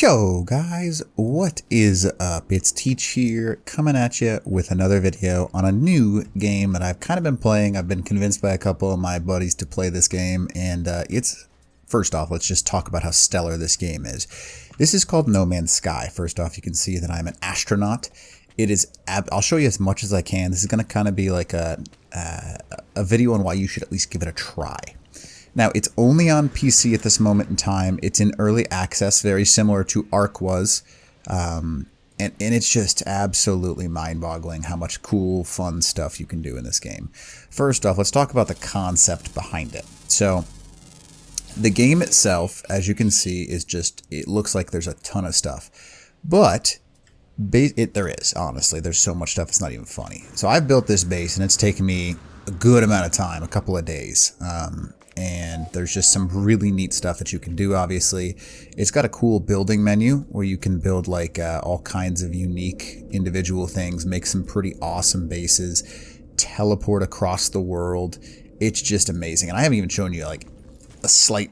Yo guys, what is up? It's Teach here, coming at you with another video on a new game that I've kind of been playing. I've been convinced by a couple of my buddies to play this game, and first off, let's just talk about how stellar this game is. This is called No Man's Sky. First off, you can see that I'm an astronaut. It is, I'll show you as much as I can. This is going to kind of be like a video on why you should at least give it a try. Now, it's only on PC at this moment in time. It's in early access, very similar to Ark was. And it's just absolutely mind-boggling how much cool, fun stuff you can do in this game. First off, let's talk about the concept behind it. So, the game itself, as you can see, is just, it looks like there's a ton of stuff. But, there is, honestly. There's so much stuff, it's not even funny. So, I've built this base, and it's taken me a good amount of time, a couple of days. And there's just some really neat stuff that you can do, obviously. It's got a cool building menu where you can build like all kinds of unique individual things, make some pretty awesome bases, teleport across the world. It's just amazing. And I haven't even shown you like a slight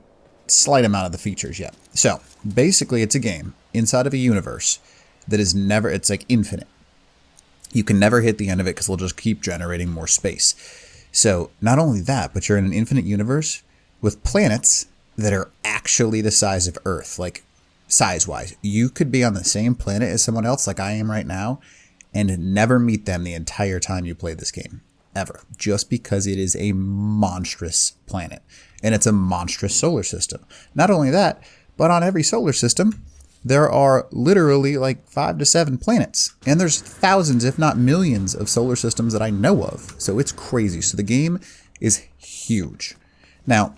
amount of the features yet. So basically it's a game inside of a universe that is never, it's like infinite. You can never hit the end of it because we'll just keep generating more space. So, not only that, but you're in an infinite universe with planets that are actually the size of Earth, like size-wise. You could be on the same planet as someone else, like I am right now, and never meet them the entire time you play this game, ever. Just because it is a monstrous planet, and it's a monstrous solar system. Not only that, but on every solar system, there are literally like 5 to 7 planets. And there's thousands, if not millions, of solar systems that I know of. So it's crazy. So the game is huge. Now,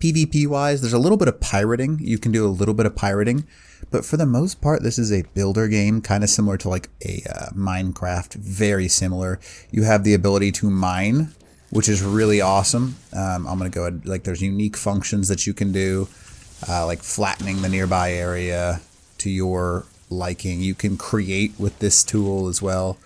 PvP-wise, there's a little bit of pirating. You can do a little bit of pirating. But for the most part, this is a builder game, kind of similar to like a Minecraft. Very similar. You have the ability to mine, which is really awesome. I'm going to go ahead, like there's unique functions that you can do. Like flattening the nearby area to your liking. You can create with this tool as well.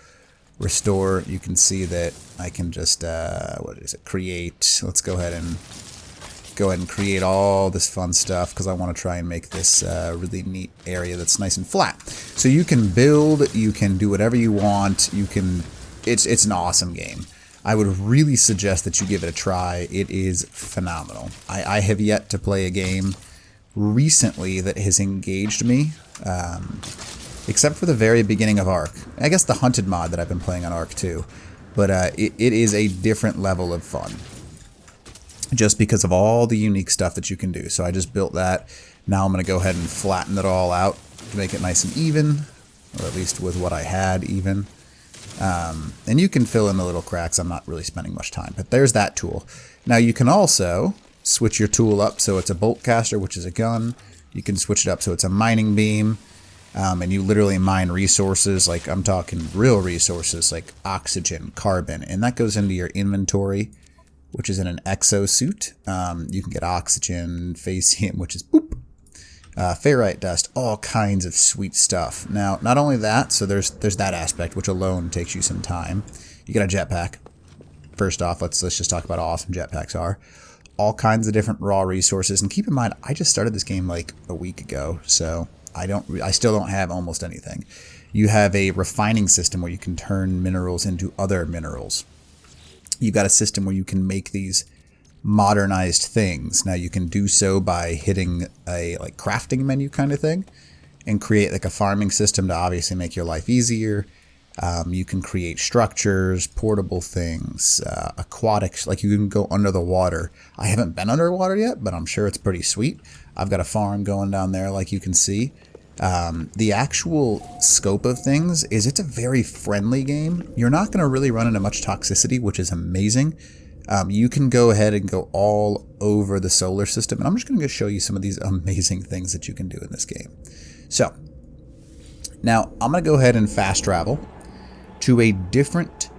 Restore, you can see that I can just, what is it, create. Let's go ahead and create all this fun stuff because I want to try and make this really neat area that's nice and flat. So you can build, you can do whatever you want, you can, it's an awesome game. I would really suggest that you give it a try. It is phenomenal. I have yet to play a game recently that has engaged me, except for the very beginning of Ark. I guess the Hunted mod that I've been playing on Ark too, but it is a different level of fun just because of all the unique stuff that you can do. So I just built that. Now I'm going to go ahead and flatten it all out to make it nice and even, or at least with what I had even. And you can fill in the little cracks. I'm not really spending much time, but there's that tool. Now you can also switch your tool up so it's a bolt caster, which is a gun. You can switch it up so it's a mining beam. And you literally mine resources, like I'm talking real resources like oxygen, carbon, and that goes into your inventory, which is in an exosuit. You can get oxygen, faceium, which is boop, ferrite dust, all kinds of sweet stuff. Now, not only that, so there's that aspect, which alone takes you some time. You get a jetpack. First off, let's just talk about how awesome jetpacks are. All kinds of different raw resources, and keep in mind I just started this game like a week ago, so I still don't have almost anything. You have a refining system where you can turn minerals into other minerals. You got a system where you can make these modernized things. Now you can do so by hitting a like crafting menu kind of thing and create like a farming system to obviously make your life easier. You can create structures, portable things, aquatics, like you can go under the water. I haven't been underwater yet, but I'm sure it's pretty sweet. I've got a farm going down there like you can see. The actual scope of things is it's a very friendly game. You're not going to really run into much toxicity, which is amazing. You can go ahead and go all over the solar system, and I'm just going to show you some of these amazing things that you can do in this game. So, now I'm going to go ahead and fast travel to a different,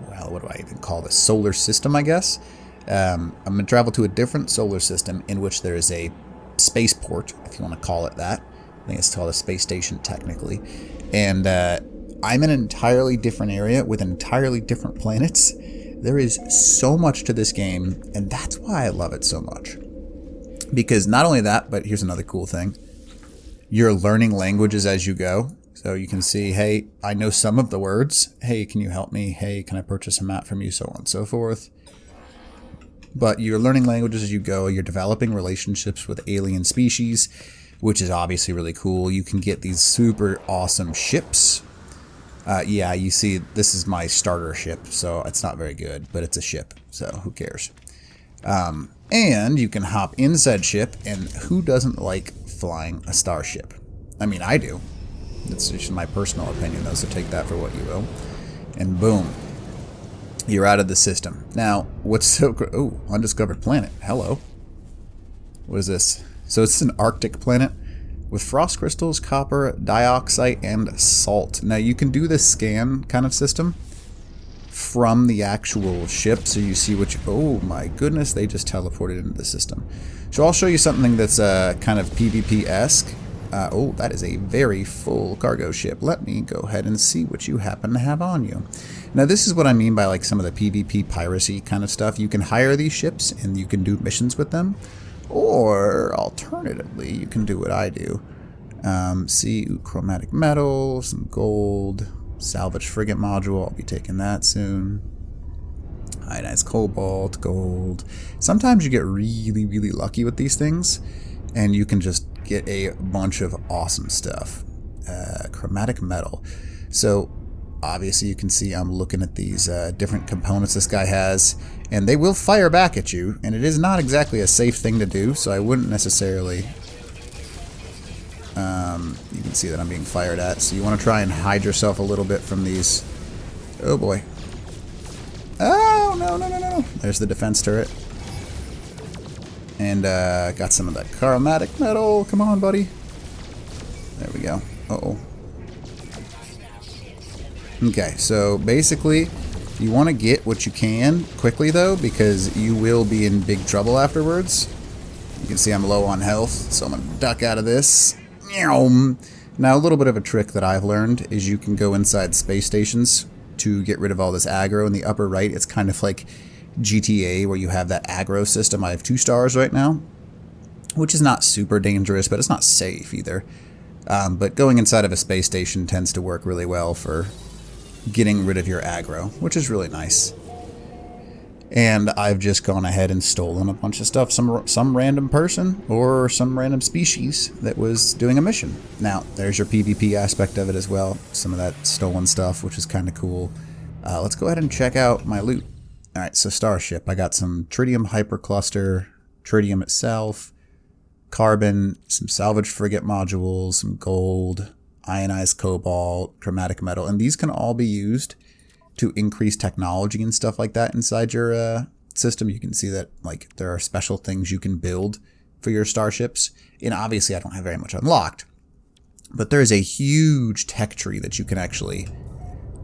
well, what do I even call this? Solar system, I guess. I'm going to travel to a different solar system in which there is a spaceport, if you want to call it that. I think it's called a space station technically. And I'm in an entirely different area with entirely different planets. There is so much to this game, and that's why I love it so much. Because not only that, but here's another cool thing. You're learning languages as you go. So you can see, hey, I know some of the words. Hey, can you help me? Hey, can I purchase a map from you? So on and so forth. But you're learning languages as you go. You're developing relationships with alien species, which is obviously really cool. You can get these super awesome ships. Yeah, you see, this is my starter ship, so it's not very good, but it's a ship, so who cares? And you can hop inside ship, and who doesn't like flying a starship? I mean, I do. It's just my personal opinion, though, so take that for what you will. And boom, you're out of the system. Now, what's so... Oh, undiscovered planet. Hello. What is this? So it's an Arctic planet with frost crystals, copper, dioxide, and salt. Now, you can do this scan kind of system from the actual ship, so you see what you... Oh, my goodness, they just teleported into the system. So I'll show you something that's kind of PvP-esque. Oh, that is a very full cargo ship. Let me go ahead and see what you happen to have on you. Now, this is what I mean by like some of the PvP piracy kind of stuff. You can hire these ships and you can do missions with them. Or, alternatively, you can do what I do. See, chromatic metal, some gold, salvage frigate module. I'll be taking that soon. Ionized cobalt, gold. Sometimes you get really, really lucky with these things. And you can just get a bunch of awesome stuff. Chromatic metal. So, obviously you can see I'm looking at these different components this guy has. And they will fire back at you. And it is not exactly a safe thing to do. So I wouldn't necessarily... you can see that I'm being fired at. So you want to try and hide yourself a little bit from these... Oh boy. Oh, no, no, no, no. There's the defense turret. And got some of that chromatic metal. Come on, buddy. There we go. Uh-oh. Okay, so basically, you want to get what you can quickly, though, because you will be in big trouble afterwards. You can see I'm low on health, so I'm going to duck out of this. Now, a little bit of a trick that I've learned is you can go inside space stations to get rid of all this aggro. In the upper right, it's kind of like GTA, where you have that aggro system. I have 2 stars right now, which is not super dangerous, but it's not safe either. But going inside of a space station tends to work really well for getting rid of your aggro, which is really nice. And I've just gone ahead and stolen a bunch of stuff, some random person or some random species that was doing a mission. Now, there's your PvP aspect of it as well, some of that stolen stuff, which is kind of cool. Let's go ahead and check out my loot. Alright, so Starship. I got some tritium hypercluster, tritium itself, carbon, some salvage frigate modules, some gold, ionized cobalt, chromatic metal, and these can all be used to increase technology and stuff like that inside your system. You can see that like there are special things you can build for your starships, and obviously I don't have very much unlocked, but there is a huge tech tree that you can actually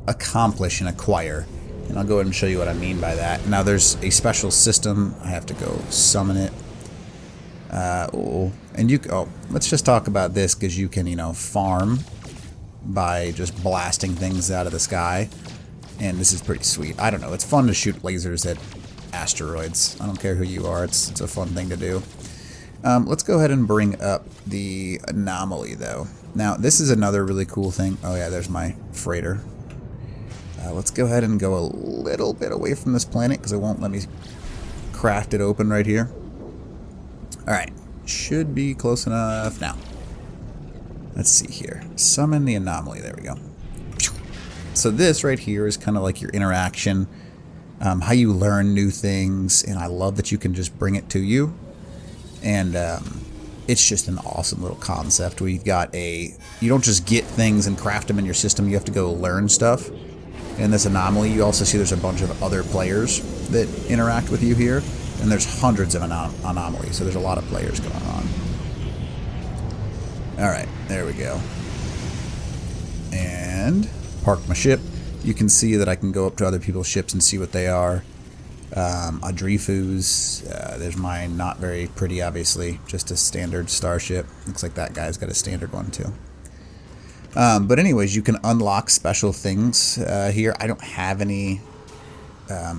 accomplish and acquire. And I'll go ahead and show you what I mean by that. Now there's a special system. I have to go summon it. Let's just talk about this, because you can, farm by just blasting things out of the sky. And this is pretty sweet. I don't know. It's fun to shoot lasers at asteroids. I don't care who you are. It's a fun thing to do. Let's go ahead and bring up the anomaly, though. Now, this is another really cool thing. Oh, yeah, there's my freighter. Let's go ahead and go a little bit away from this planet, because it won't let me craft it open right here. Alright, should be close enough now. Let's see here. Summon the anomaly. There we go. So this right here is kind of like your interaction, how you learn new things, and I love that you can just bring it to you. And it's just an awesome little concept where you've got you don't just get things and craft them in your system, you have to go learn stuff. In this anomaly, you also see there's a bunch of other players that interact with you here. And there's hundreds of anomalies, so there's a lot of players going on. Alright, there we go. And park my ship. You can see that I can go up to other people's ships and see what they are. Adrifu's, there's mine, not very pretty, obviously, just a standard starship. Looks like that guy's got a standard one too. But anyways, you can unlock special things here. I don't have any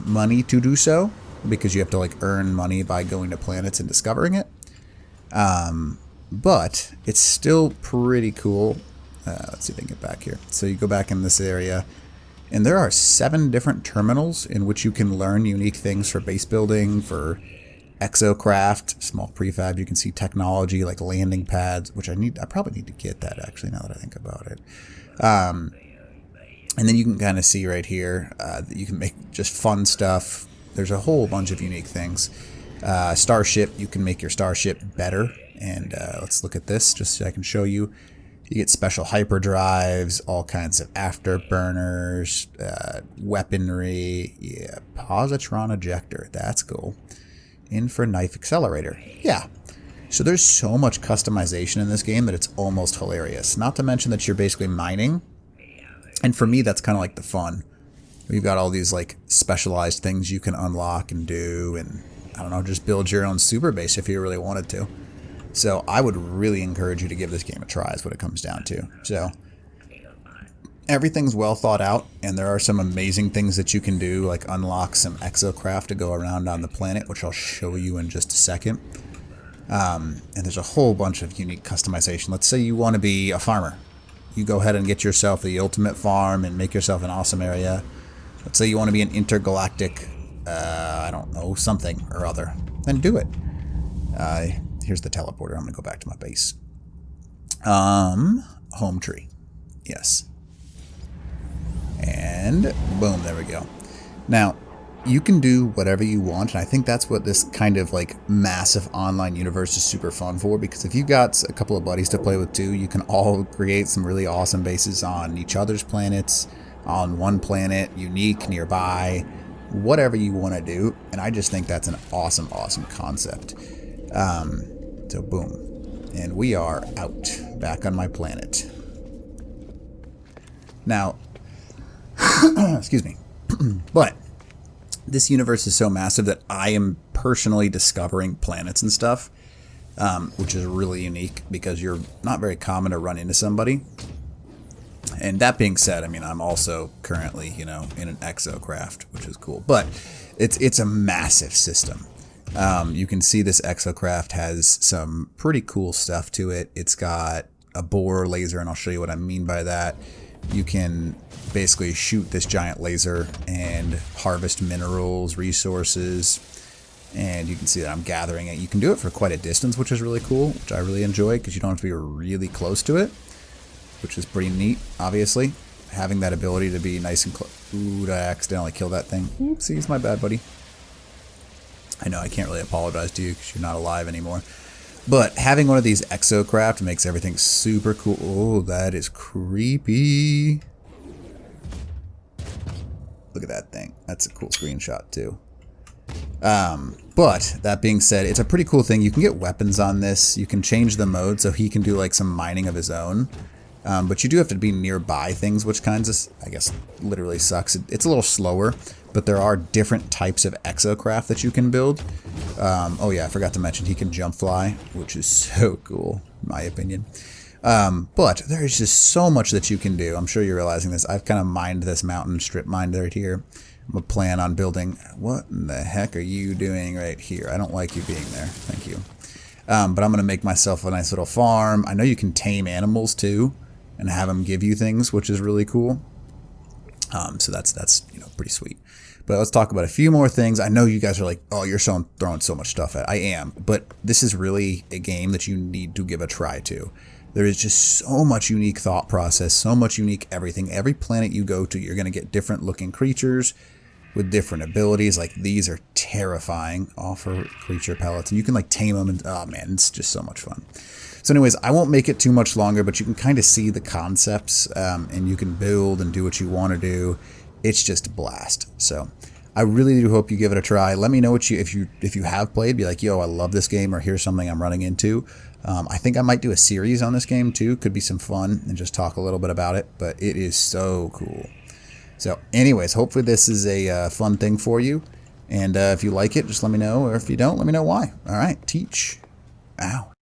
money to do so, because you have to like earn money by going to planets and discovering it. But it's still pretty cool. Let's see if I can get back here. So you go back in this area, and there are 7 different terminals in which you can learn unique things for base building, for Exocraft, small prefab. You can see technology like landing pads, which I probably need to get that actually now that I think about it. And then you can kind of see right here that you can make just fun stuff. There's a whole bunch of unique things. Starship, you can make your starship better. And let's look at this just so I can show you. You get special hyperdrives, all kinds of afterburners, weaponry, yeah, positron ejector, that's cool. In for knife accelerator, yeah. So there's so much customization in this game that it's almost hilarious. Not to mention that you're basically mining. And for me, that's kind of like the fun. You've got all these like specialized things you can unlock and do, and I don't know, just build your own super base if you really wanted to. So I would really encourage you to give this game a try is what it comes down to. So everything's well thought out, and there are some amazing things that you can do, like unlock some Exocraft to go around on the planet, which I'll show you in just a second. And there's a whole bunch of unique customization. Let's say you want to be a farmer. You go ahead and get yourself the ultimate farm and make yourself an awesome area. Let's say you want to be an intergalactic, I don't know, something or other. Then do it. Here's the teleporter. I'm going to go back to my base. Home tree. Yes. And boom, there we go. Now, you can do whatever you want, and I think that's what this kind of like massive online universe is super fun for, because if you got a couple of buddies to play with too, you can all create some really awesome bases on each other's planets, on one planet, unique, nearby, whatever you want to do, and I just think that's an awesome, awesome concept. So boom, and we are out, back on my planet. Now, excuse me, but this universe is so massive that I am personally discovering planets and stuff, which is really unique because you're not very common to run into somebody. And that being said, I mean, I'm also currently, you know, in an Exocraft, which is cool, but it's a massive system. You can see this Exocraft has some pretty cool stuff to it. It's got a borer laser, and I'll show you what I mean by that. You can basically shoot this giant laser and harvest minerals, resources, and you can see that I'm gathering it. You can do it for quite a distance, which is really cool, which I really enjoy because you don't have to be really close to it, which is pretty neat, obviously. Having that ability to be nice and close. Ooh, did I accidentally kill that thing? Oopsies, my bad, buddy. I know I can't really apologize to you because you're not alive anymore. But having one of these Exocraft makes everything super cool. Oh, that is creepy. Look at that thing. That's a cool screenshot too. But that being said, it's a pretty cool thing. You can get weapons on this. You can change the mode so he can do like some mining of his own. But you do have to be nearby things, which kinds of, I guess, literally sucks. It's a little slower, but there are different types of Exocraft that you can build. Oh yeah, I forgot to mention he can jump fly, which is so cool, in my opinion. But there's just so much that you can do. I'm sure you're realizing this. I've kind of mined this mountain, strip mined right here. I'm going to plan on building... What in the heck are you doing right here? I don't like you being there. Thank you. But I'm going to make myself a nice little farm. I know you can tame animals too and have them give you things, which is really cool. So that's you know, pretty sweet. But let's talk about a few more things. I know you guys are like, oh, you're throwing so much stuff at. I am, but this is really a game that you need to give a try to. There is just so much unique thought process, so much unique everything. Every planet you go to, you're going to get different looking creatures with different abilities. Like these are terrifying. Offer creature pellets, and you can like tame them, and oh man, it's just so much fun. So anyways, I won't make it too much longer, but you can kind of see the concepts, and you can build and do what you want to do. It's just a blast. So I really do hope you give it a try. Let me know what if you have played, be like, yo, I love this game, or here's something I'm running into. I think I might do a series on this game too. Could be some fun and just talk a little bit about it, but it is so cool. So anyways, hopefully this is a fun thing for you. And if you like it, just let me know. Or if you don't, let me know why. All right, teach. Ow.